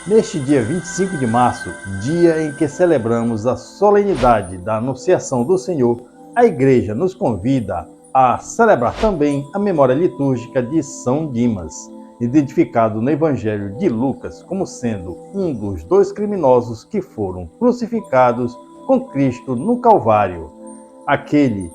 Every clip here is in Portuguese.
Neste dia 25 de março, dia em que celebramos a solenidade da Anunciação do Senhor, a Igreja nos convida a celebrar também a memória litúrgica de São Dimas, identificado no Evangelho de Lucas como sendo um dos dois criminosos que foram crucificados com Cristo no Calvário, aquele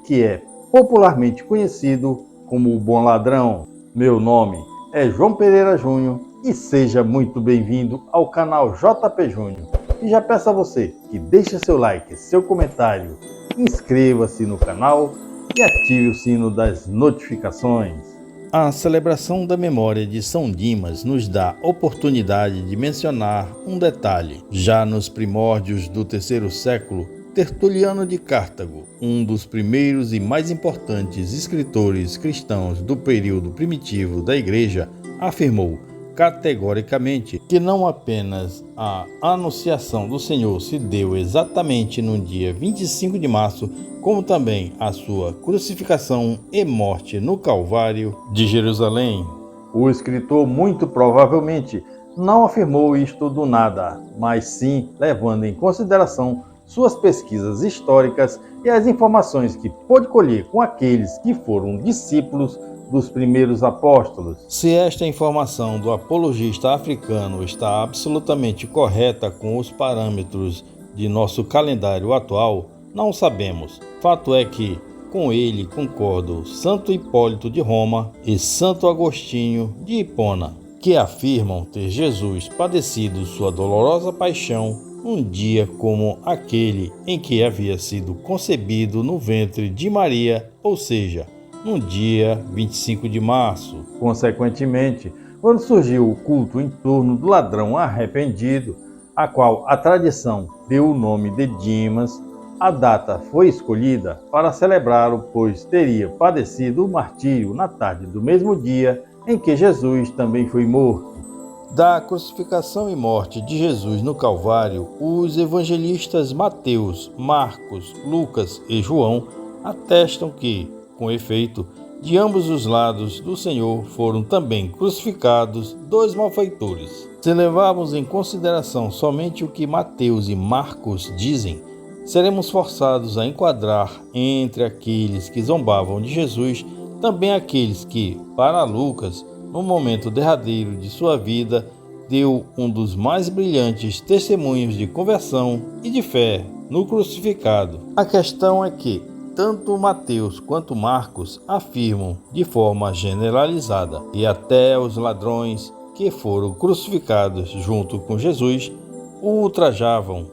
que é popularmente conhecido como o Bom Ladrão. Meu nome é João Pereira Júnior e seja muito bem-vindo ao canal JP Júnior. E já peço a você que deixe seu like, seu comentário, inscreva-se no canal e ative o sino das notificações. A celebração da memória de São Dimas nos dá oportunidade de mencionar um detalhe. Já nos primórdios do terceiro século, Tertuliano de Cartago, um dos primeiros e mais importantes escritores cristãos do período primitivo da Igreja, afirmou categoricamente que não apenas a anunciação do Senhor se deu exatamente no dia 25 de março, como também a sua crucificação e morte no Calvário de Jerusalém. O escritor muito provavelmente não afirmou isto do nada, mas sim levando em consideração suas pesquisas históricas e as informações que pôde colher com aqueles que foram discípulos dos primeiros apóstolos. Se esta informação do apologista africano está absolutamente correta com os parâmetros de nosso calendário atual, não sabemos. Fato é que, com ele concordam Santo Hipólito de Roma e Santo Agostinho de Hipona, que afirmam ter Jesus padecido sua dolorosa paixão um dia como aquele em que havia sido concebido no ventre de Maria, ou seja, no dia 25 de março. Consequentemente, quando surgiu o culto em torno do ladrão arrependido, a qual a tradição deu o nome de Dimas, a data foi escolhida para celebrá-lo, pois teria padecido o martírio na tarde do mesmo dia em que Jesus também foi morto. Da crucificação e morte de Jesus no Calvário, os evangelistas Mateus, Marcos, Lucas e João atestam que, com efeito, de ambos os lados do Senhor foram também crucificados dois malfeitores. Se levarmos em consideração somente o que Mateus e Marcos dizem, seremos forçados a enquadrar entre aqueles que zombavam de Jesus também aqueles que, para Lucas, no momento derradeiro de sua vida, deu um dos mais brilhantes testemunhos de conversão e de fé no crucificado. A questão é que tanto Mateus quanto Marcos afirmam de forma generalizada e até os ladrões que foram crucificados junto com Jesus o ultrajavam.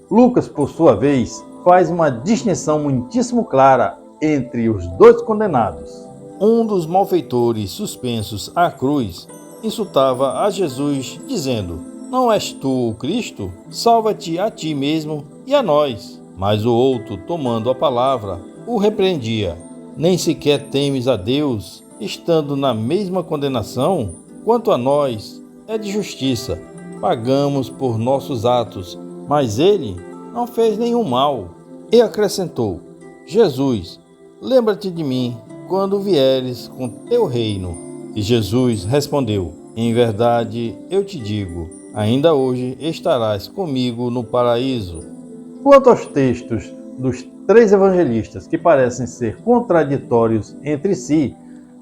Lucas, por sua vez, faz uma distinção muitíssimo clara entre os dois condenados. Um dos malfeitores suspensos à cruz insultava a Jesus, dizendo: "Não és tu o Cristo? Salva-te a ti mesmo e a nós." Mas o outro, tomando a palavra, o repreendia: "Nem sequer temes a Deus, estando na mesma condenação? Quanto a nós, é de justiça, pagamos por nossos atos, mas ele não fez nenhum mal." E acrescentou: "Jesus, lembra-te de mim quando vieres com teu reino." E Jesus respondeu: "Em verdade eu te digo, ainda hoje estarás comigo no paraíso." Quanto aos textos dos três evangelistas que parecem ser contraditórios entre si,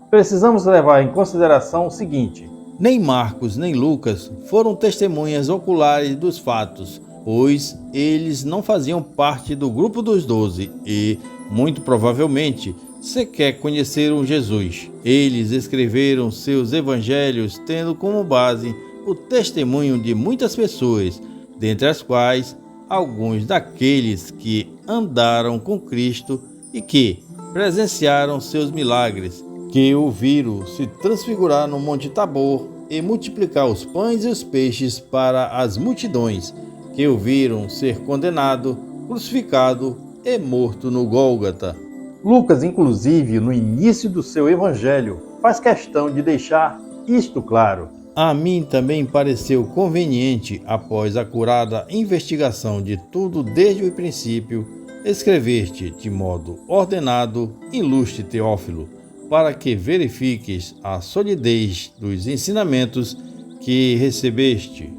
precisamos levar em consideração o seguinte: nem Marcos nem Lucas foram testemunhas oculares dos fatos, pois eles não faziam parte do grupo dos 12 e, muito provavelmente, sequer conheceram Jesus. Eles escreveram seus evangelhos tendo como base o testemunho de muitas pessoas, dentre as quais alguns daqueles que andaram com Cristo e que presenciaram seus milagres, que o viram se transfigurar no Monte Tabor e multiplicar os pães e os peixes para as multidões, que o viram ser condenado, crucificado e morto no Gólgota. Lucas, inclusive, no início do seu evangelho, faz questão de deixar isto claro. A mim também pareceu conveniente, após a acurada investigação de tudo desde o princípio, escrever-te de modo ordenado, ilustre Teófilo, para que verifiques a solidez dos ensinamentos que recebeste.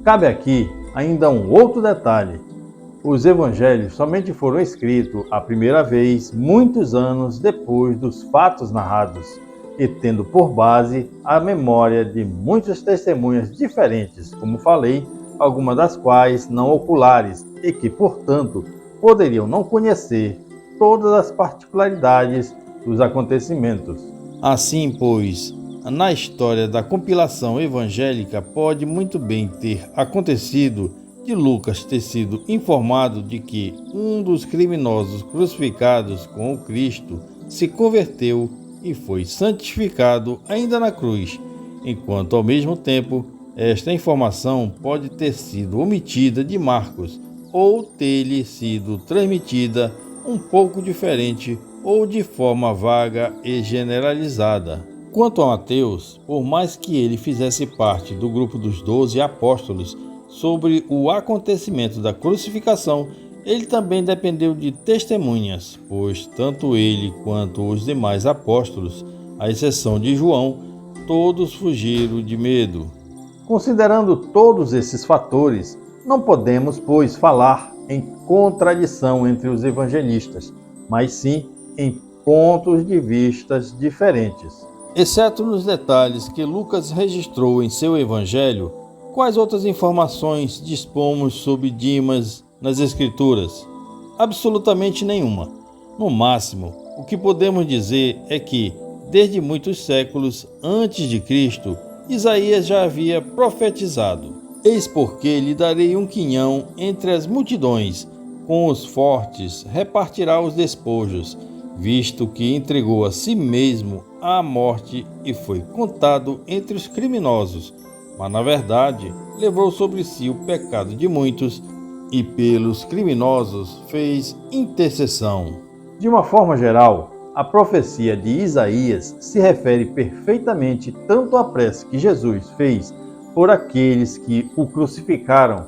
Cabe aqui ainda um outro detalhe. Os evangelhos somente foram escritos a primeira vez muitos anos depois dos fatos narrados e tendo por base a memória de muitas testemunhas diferentes, como falei, algumas das quais não oculares e que, portanto, poderiam não conhecer todas as particularidades dos acontecimentos. Assim, pois, na história da compilação evangélica pode muito bem ter acontecido de Lucas ter sido informado de que um dos criminosos crucificados com o Cristo se converteu e foi santificado ainda na cruz, enquanto ao mesmo tempo esta informação pode ter sido omitida de Marcos ou ter-lhe sido transmitida um pouco diferente ou de forma vaga e generalizada. Quanto a Mateus, por mais que ele fizesse parte do grupo dos 12 apóstolos sobre o acontecimento da crucificação, ele também dependeu de testemunhas, pois tanto ele quanto os demais apóstolos, à exceção de João, todos fugiram de medo. Considerando todos esses fatores, não podemos, pois, falar em contradição entre os evangelistas, mas sim em pontos de vistas diferentes. Exceto nos detalhes que Lucas registrou em seu evangelho, quais outras informações dispomos sobre Dimas nas Escrituras? Absolutamente nenhuma. No máximo, o que podemos dizer é que, desde muitos séculos antes de Cristo, Isaías já havia profetizado: eis porque lhe darei um quinhão entre as multidões, com os fortes repartirá os despojos, visto que entregou a si mesmo à morte e foi contado entre os criminosos. Mas, na verdade, levou sobre si o pecado de muitos e pelos criminosos fez intercessão. De uma forma geral, a profecia de Isaías se refere perfeitamente tanto à prece que Jesus fez por aqueles que o crucificaram,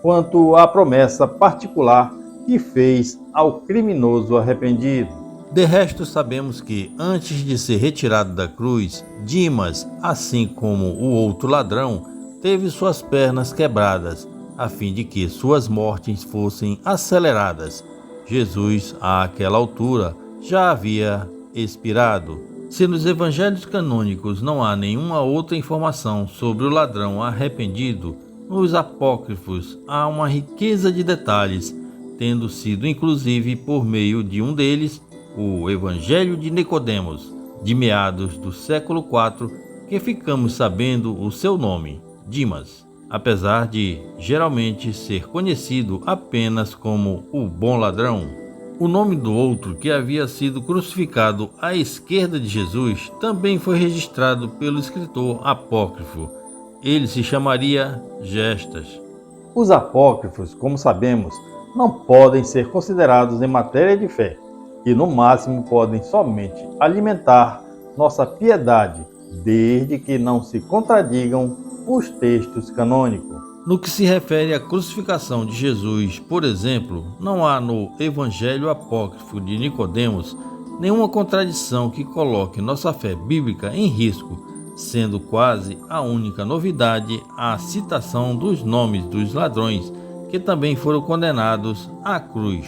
quanto à promessa particular que fez ao criminoso arrependido. De resto, sabemos que, antes de ser retirado da cruz, Dimas, assim como o outro ladrão, teve suas pernas quebradas, a fim de que suas mortes fossem aceleradas. Jesus, àquela altura, já havia expirado. Se nos evangelhos canônicos não há nenhuma outra informação sobre o ladrão arrependido, nos apócrifos há uma riqueza de detalhes, tendo sido inclusive por meio de um deles, o Evangelho de Nicodemos, de meados do século IV, que ficamos sabendo o seu nome, Dimas, apesar de geralmente ser conhecido apenas como o bom ladrão. O nome do outro que havia sido crucificado à esquerda de Jesus também foi registrado pelo escritor apócrifo. Ele se chamaria Gestas. Os apócrifos, como sabemos, não podem ser considerados em matéria de fé, e no máximo podem somente alimentar nossa piedade, desde que não se contradigam os textos canônicos. No que se refere à crucificação de Jesus, por exemplo, não há no Evangelho Apócrifo de Nicodemos nenhuma contradição que coloque nossa fé bíblica em risco, sendo quase a única novidade a citação dos nomes dos ladrões que também foram condenados à cruz.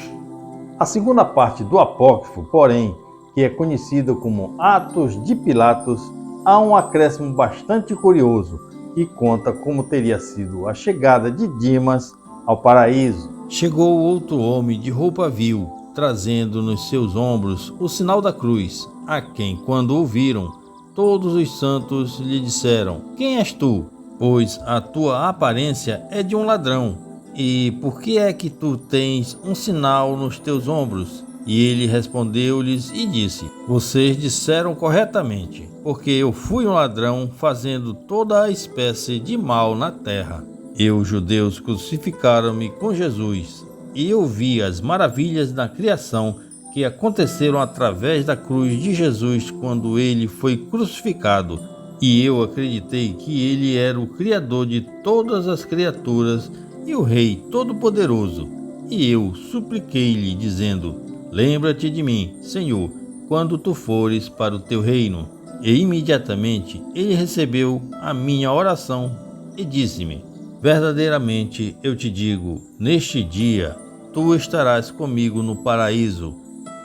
A segunda parte do apócrifo, porém, que é conhecida como Atos de Pilatos, há um acréscimo bastante curioso que conta como teria sido a chegada de Dimas ao paraíso. Chegou outro homem de roupa vil, trazendo nos seus ombros o sinal da cruz, a quem, quando o viram, todos os santos lhe disseram: quem és tu? Pois a tua aparência é de um ladrão. E por que é que tu tens um sinal nos teus ombros? E ele respondeu-lhes e disse: vocês disseram corretamente, porque eu fui um ladrão fazendo toda a espécie de mal na terra. E os judeus crucificaram-me com Jesus, e eu vi as maravilhas da criação que aconteceram através da cruz de Jesus quando ele foi crucificado. E eu acreditei que ele era o Criador de todas as criaturas e o Rei Todo-Poderoso. E eu supliquei-lhe, dizendo: lembra-te de mim, Senhor, quando tu fores para o teu reino. E imediatamente ele recebeu a minha oração e disse-me: verdadeiramente eu te digo, neste dia tu estarás comigo no paraíso.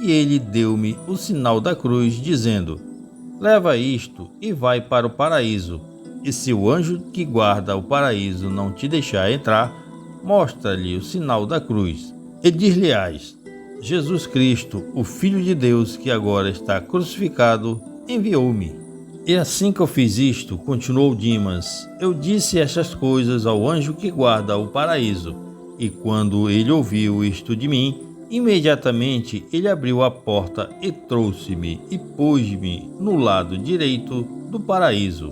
E ele deu-me o sinal da cruz, dizendo: leva isto e vai para o paraíso. E se o anjo que guarda o paraíso não te deixar entrar, mostra-lhe o sinal da cruz. E dir-lhe-ás: Jesus Cristo, o Filho de Deus, que agora está crucificado, enviou-me. E assim que eu fiz isto, continuou Dimas, eu disse estas coisas ao anjo que guarda o paraíso. E quando ele ouviu isto de mim, imediatamente ele abriu a porta e trouxe-me e pôs-me no lado direito do paraíso.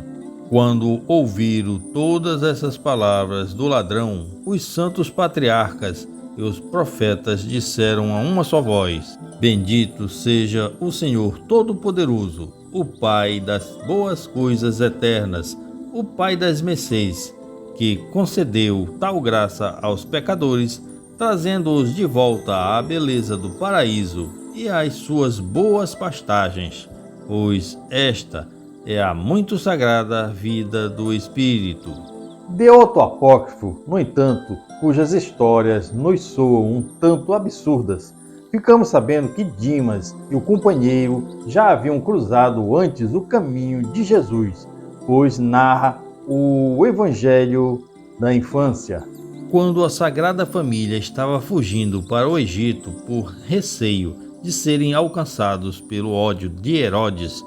Quando ouviram todas essas palavras do ladrão, os santos patriarcas e os profetas disseram a uma só voz: bendito seja o Senhor Todo-Poderoso, o Pai das boas coisas eternas, o Pai das mercês, que concedeu tal graça aos pecadores, trazendo-os de volta à beleza do paraíso e às suas boas pastagens, pois esta é a muito sagrada vida do Espírito. De outro apócrifo, no entanto, cujas histórias nos soam um tanto absurdas, ficamos sabendo que Dimas e o companheiro já haviam cruzado antes o caminho de Jesus, pois narra o Evangelho da infância. Quando a Sagrada Família estava fugindo para o Egito por receio de serem alcançados pelo ódio de Herodes,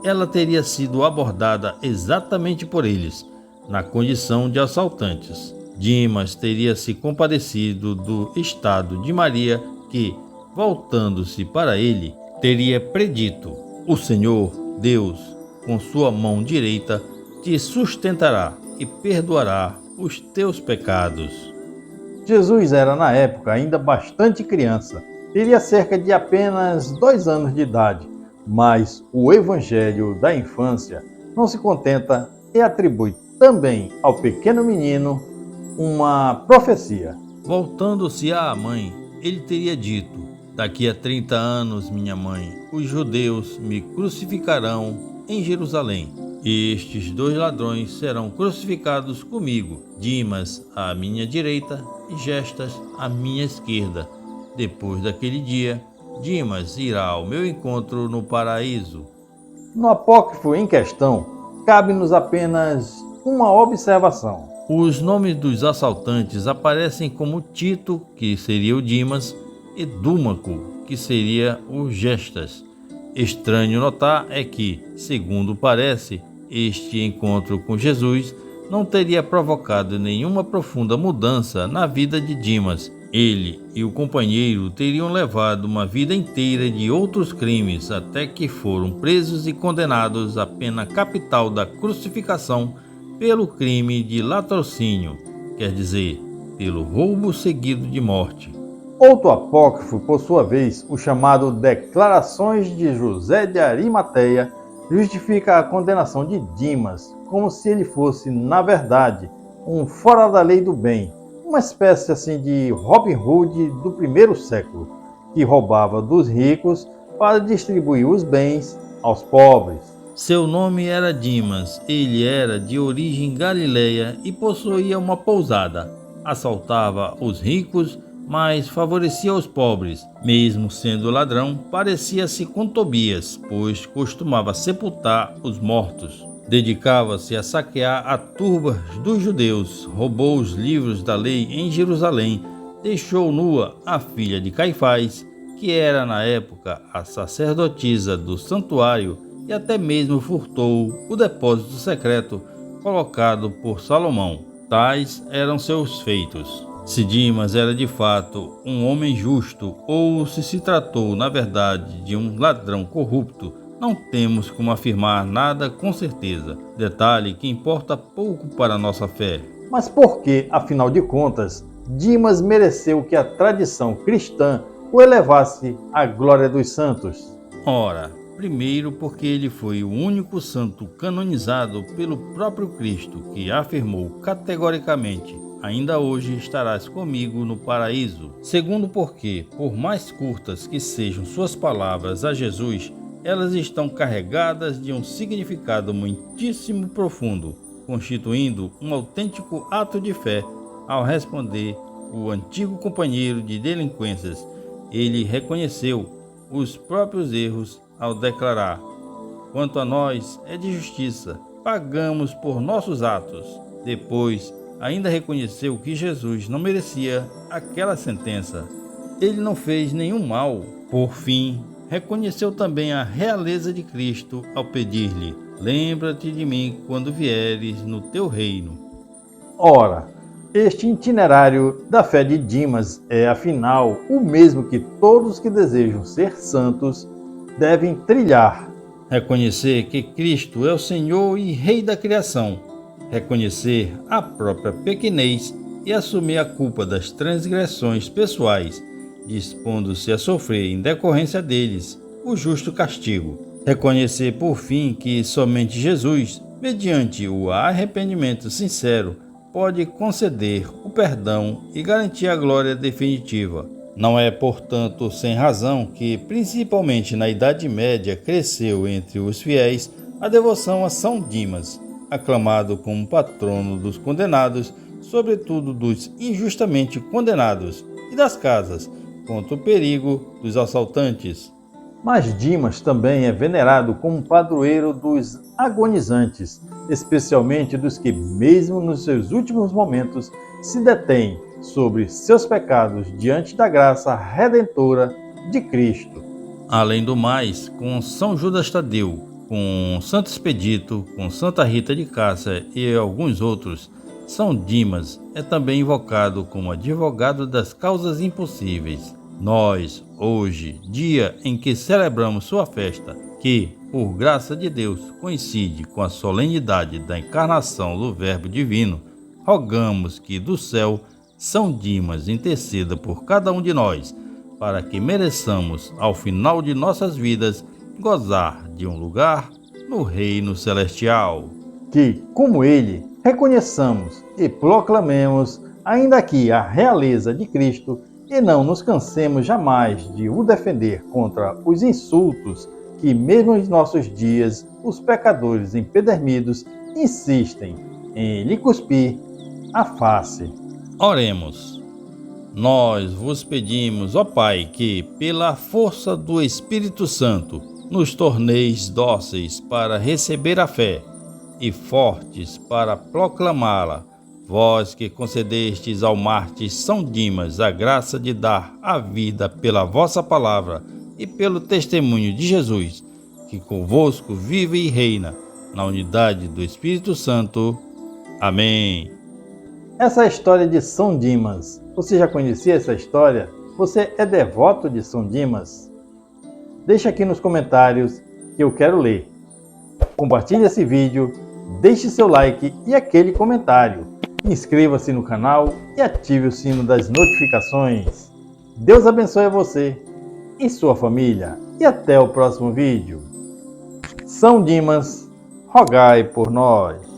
ela teria sido abordada exatamente por eles, na condição de assaltantes. Dimas teria se compadecido do estado de Maria que, voltando-se para ele, teria predito: o Senhor, Deus, com sua mão direita, te sustentará e perdoará os teus pecados. Jesus era na época ainda bastante criança, teria cerca de apenas 2 anos de idade, mas o Evangelho da infância não se contenta e atribui também ao pequeno menino uma profecia. Voltando-se à mãe, ele teria dito: daqui a 30 anos, minha mãe, os judeus me crucificarão em Jerusalém. E estes 2 ladrões serão crucificados comigo, Dimas à minha direita e Gestas à minha esquerda. Depois daquele dia, Dimas irá ao meu encontro no paraíso. No apócrifo em questão, cabe-nos apenas uma observação. Os nomes dos assaltantes aparecem como Tito, que seria o Dimas, e Dúmaco, que seria o Gestas. Estranho notar é que, segundo parece, este encontro com Jesus não teria provocado nenhuma profunda mudança na vida de Dimas. Ele e o companheiro teriam levado uma vida inteira de outros crimes até que foram presos e condenados à pena capital da crucificação pelo crime de latrocínio, quer dizer, pelo roubo seguido de morte. Outro apócrifo, por sua vez, o chamado Declarações de José de Arimateia, justifica a condenação de Dimas como se ele fosse, na verdade, um fora da lei do bem, uma espécie assim de Robin Hood do primeiro século, que roubava dos ricos para distribuir os bens aos pobres. Seu nome era Dimas, ele era de origem galileia e possuía uma pousada. Assaltava os ricos, mas favorecia os pobres. Mesmo sendo ladrão, parecia-se com Tobias, pois costumava sepultar os mortos. Dedicava-se a saquear a turbas dos judeus, roubou os livros da lei em Jerusalém, deixou nua a filha de Caifás, que era na época a sacerdotisa do santuário, e até mesmo furtou o depósito secreto colocado por Salomão. Tais eram seus feitos. Se Dimas era de fato um homem justo ou se tratou, na verdade, de um ladrão corrupto, não temos como afirmar nada com certeza. Detalhe que importa pouco para a nossa fé. Mas por que, afinal de contas, Dimas mereceu que a tradição cristã o elevasse à glória dos santos? Ora, primeiro porque ele foi o único santo canonizado pelo próprio Cristo, que afirmou categoricamente: ainda hoje estarás comigo no paraíso. Segundo porque, por mais curtas que sejam suas palavras a Jesus, elas estão carregadas de um significado muitíssimo profundo. constituindo um autêntico ato de fé ao responder o antigo companheiro de delinquências. Ele reconheceu os próprios erros ao declarar: quanto a nós é de justiça, pagamos por nossos atos. Depois, ainda reconheceu que Jesus não merecia aquela sentença. Ele não fez nenhum mal. Por fim, reconheceu também a realeza de Cristo ao pedir-lhe: lembra-te de mim quando vieres no teu reino. Ora, este itinerário da fé de Dimas é, afinal, o mesmo que todos que desejam ser santos devem trilhar. Reconhecer que Cristo é o Senhor e Rei da criação, reconhecer a própria pequenez e assumir a culpa das transgressões pessoais, dispondo-se a sofrer em decorrência deles o justo castigo. Reconhecer, por fim, que somente Jesus, mediante o arrependimento sincero, pode conceder o perdão e garantir a glória definitiva. Não é, portanto, sem razão que, principalmente na Idade Média, cresceu entre os fiéis a devoção a São Dimas, aclamado como patrono dos condenados, sobretudo dos injustamente condenados, e das casas, contra o perigo dos assaltantes. Mas Dimas também é venerado como padroeiro dos agonizantes, especialmente dos que, mesmo nos seus últimos momentos, se detêm sobre seus pecados diante da graça redentora de Cristo. Além do mais, com São Judas Tadeu, com Santo Expedito, com Santa Rita de Cássia e alguns outros, São Dimas é também invocado como advogado das causas impossíveis. Nós, hoje, dia em que celebramos sua festa, que, por graça de Deus, coincide com a solenidade da encarnação do Verbo Divino, rogamos que do céu São Dimas interceda por cada um de nós, para que mereçamos, ao final de nossas vidas, gozar de um lugar no reino celestial. Que, como ele, reconheçamos e proclamemos ainda aqui a realeza de Cristo e não nos cansemos jamais de o defender contra os insultos que, mesmo em nossos dias, os pecadores empedernidos insistem em lhe cuspir a face. Oremos. Nós vos pedimos, ó Pai, que, pela força do Espírito Santo, nos torneis dóceis para receber a fé e fortes para proclamá-la. Vós que concedestes ao mártir São Dimas a graça de dar a vida pela vossa palavra e pelo testemunho de Jesus, que convosco vive e reina, na unidade do Espírito Santo. Amém. Essa é a história de São Dimas. Você já conhecia essa história? Você é devoto de São Dimas? Deixe aqui nos comentários que eu quero ler. Compartilhe esse vídeo, deixe seu like e aquele comentário. Inscreva-se no canal e ative o sino das notificações. Deus abençoe você e sua família. E até o próximo vídeo. São Dimas, rogai por nós.